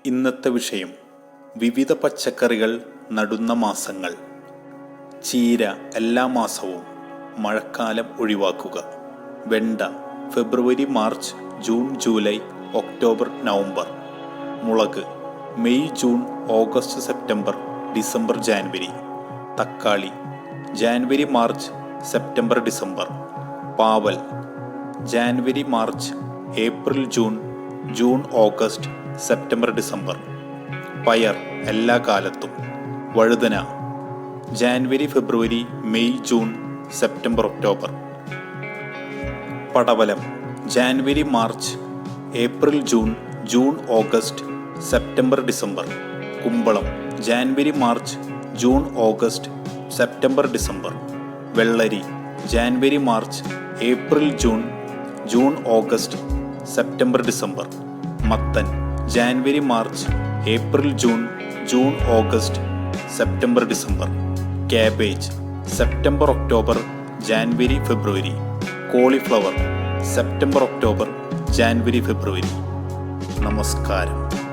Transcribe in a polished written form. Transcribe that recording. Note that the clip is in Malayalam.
ഇന്നത്തെ വിഷയം വിവിധ പച്ചക്കറികൾ നടുന്ന മാസങ്ങൾ. ചീര എല്ലാ മാസവും, മഴക്കാലം ഒഴിവാക്കുക. വെണ്ട ഫെബ്രുവരി, March, June, July, October, November. മുളക് May, June, August, September, December, ജാനുവരി. തക്കാളി ജാനുവരി, മാർച്ച്, സെപ്റ്റംബർ, ഡിസംബർ. പാവൽ ജാനുവരി, March, April, June, June, August, September, December. പയർ എല്ലാ കാലത്തും. വഴുതന ജാനുവരി, ഫെബ്രുവരി, മെയ്, ജൂൺ, സെപ്റ്റംബർ, ഒക്ടോബർ. പടവലം ജാനുവരി, March, April, June, June, August, September, December. കുമ്പളം ജാനുവരി, March, June, August, September, December. വെള്ളരി ജാനുവരി, March, April, June, June, August, September, December. മത്തൻ ജാനുവരി, March, April, June, June, August, September, December. Cabbage September, October, ജാനുവരി, ഫെബ്രുവരി. കോളിഫ്ലവർ സെപ്റ്റംബർ, ഒക്ടോബർ, ജാനുവരി, ഫെബ്രുവരി. നമസ്കാരം.